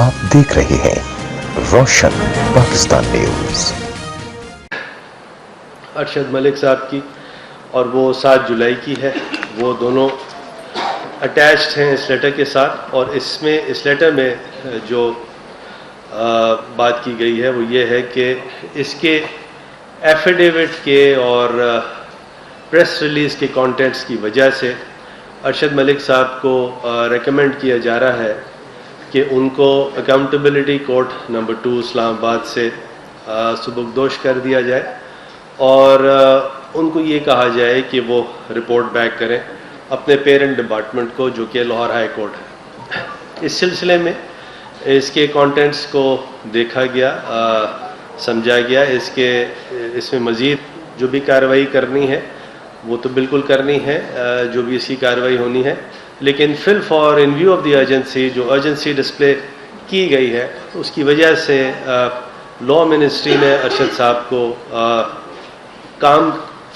आप देख रहे हैं रोशन पाकिस्तान न्यूज। अरशद मलिक साहब की और वो 7 जुलाई की है, वो दोनों अटैच्ड हैं इस लेटर के साथ। और इसमें इस लेटर में जो बात की गई है वो ये है कि इसके एफिडेविट के और प्रेस रिलीज़ के कंटेंट्स की वजह से अरशद मलिक साहब को रेकमेंड किया जा रहा है कि उनको अकाउंटेबिलिटी कोर्ट नंबर 2 इस्लामाबाद से सुबुकदोश कर दिया जाए और उनको ये कहा जाए कि वो रिपोर्ट बैक करें अपने पेरेंट डिपार्टमेंट को, जो कि लाहौर हाई कोर्ट है। इस सिलसिले में इसके कंटेंट्स को देखा गया, समझा गया। इसमें मज़ीद जो भी कार्रवाई करनी है वो तो बिल्कुल करनी है, जो भी इसकी कार्रवाई होनी है, लेकिन fill for in view of the urgency, जो अर्जेंसी डिस्प्ले की गई है उसकी वजह से लॉ मिनिस्ट्री ने अरशद साहब को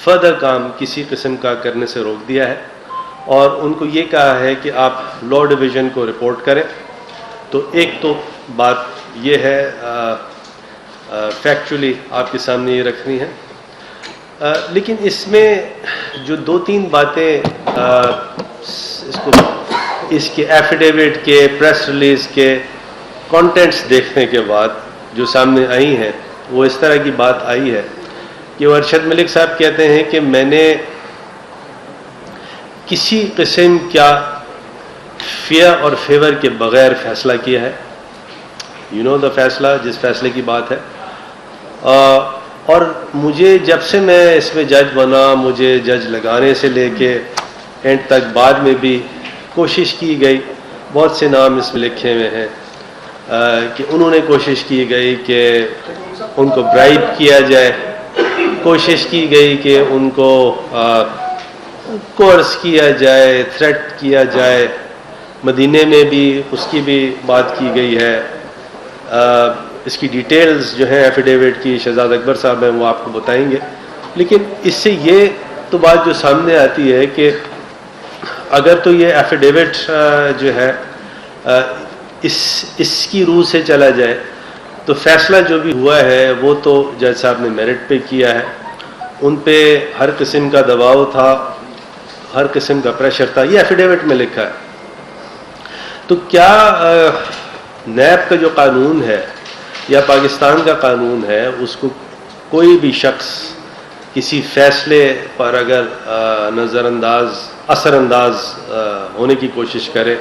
फर्दर काम किसी किस्म का करने से रोक दिया है और उनको ये कहा है कि आप लॉ डिवीज़न को रिपोर्ट करें। तो एक तो बात ये है फैक्चुअली आपके सामने ये रखनी है, लेकिन इसमें जो 2-3 बातें इसके एफिडेविट के, प्रेस रिलीज़ के कंटेंट्स देखने के बाद जो सामने आई हैं, वो इस तरह की बात आई है कि वो अरशद मलिक साहब कहते हैं कि मैंने किसी किस्म का फेयर और फेवर के बग़ैर फ़ैसला किया है। यू नो द फैसला, जिस फैसले की बात है। और मुझे जब से मैं इसमें जज बना, मुझे जज लगाने से लेके एंड तक बाद में भी कोशिश की गई, बहुत से नाम इसमें लिखे हुए हैं कि उन्होंने कोशिश की गई कि उनको ब्राइब किया जाए, कोशिश की गई कि उनको कोर्स किया जाए, थ्रेट किया जाए। मदीने में भी उसकी भी बात की गई है। इसकी डिटेल्स जो है एफिडेविट की, शहजाद अकबर साहब हैं वो आपको बताएंगे। लेकिन इससे ये तो बात जो सामने आती है कि अगर तो ये एफिडेविट जो है इसकी रूह से चला जाए तो फैसला जो भी हुआ है वो तो जज साहब ने मेरिट पे किया है, उन पे हर किस्म का दबाव था, हर किस्म का प्रेशर था, ये एफिडेविट में लिखा है। तो क्या नैब का जो कानून है या पाकिस्तान का कानून है, उसको कोई भी शख्स किसी फैसले पर अगर असरअंदाज होने की कोशिश करे,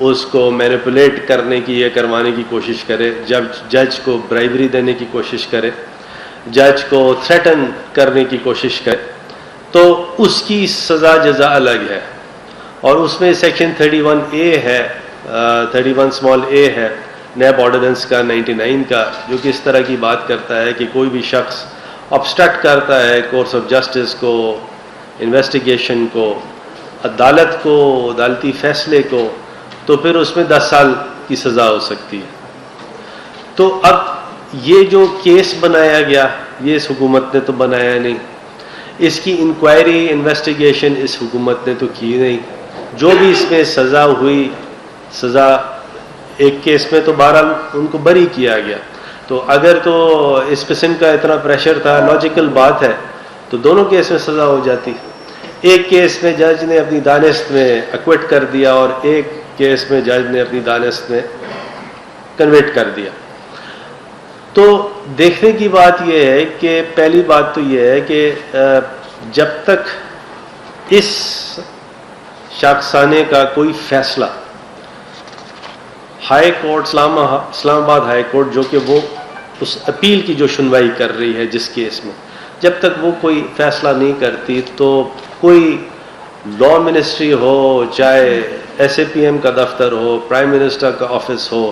उसको मैनिपुलेट करने की या करवाने की कोशिश करे, जब जज को ब्राइबरी देने की कोशिश करे, जज को थ्रेटन करने की कोशिश करे, तो उसकी सज़ा जज़ा अलग है। और उसमें सेक्शन 31A है, 31 स्मॉल a है नैब ऑर्डिनेंस का 99 का, जो कि इस तरह की बात करता है कि कोई भी शख्स ऑब्स्ट्रक्ट करता है कोर्स ऑफ जस्टिस को, इन्वेस्टिगेशन को, अदालत को, अदालती फैसले को, तो फिर उसमें 10 साल की सज़ा हो सकती है। तो अब ये जो केस बनाया गया, ये इस हुकूमत ने तो बनाया नहीं, इसकी इंक्वायरी इन्वेस्टिगेशन इस हुकूमत ने तो की नहीं। जो भी इसमें सज़ा हुई, सज़ा एक केस में तो बहरहाल उनको बरी किया गया। तो अगर तो इस किस्म का इतना प्रेशर था, लॉजिकल बात है, तो दोनों केस में सज़ा हो जाती। एक केस में जज ने अपनी दानिश में एक्विट कर दिया और एक केस में जज ने अपनी दानिश में कन्विक्ट कर दिया। तो देखने की बात यह है कि पहली बात तो यह है कि जब तक इस शख्साने का कोई फैसला high court, Islamabad high court, जो कि वो उस अपील की जो सुनवाई कर रही है जिस केस में, जब तक वो कोई फैसला नहीं करती, तो कोई लॉ मिनिस्ट्री हो, चाहे SAPM का दफ्तर हो, प्राइम मिनिस्टर का ऑफिस हो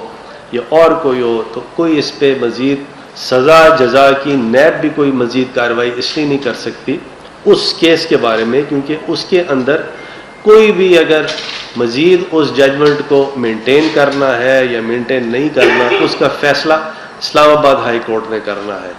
या और कोई हो, तो कोई इस पे मज़ीद सज़ा जज़ा की नैब भी कोई मज़ीद कार्रवाई इसलिए नहीं कर सकती उस केस के बारे में, क्योंकि उसके अंदर कोई भी अगर मज़ीद उस जजमेंट को मेंटेन करना है या मेंटेन नहीं करना, उसका फ़ैसला इस्लामाबाद हाई कोर्ट ने करना है।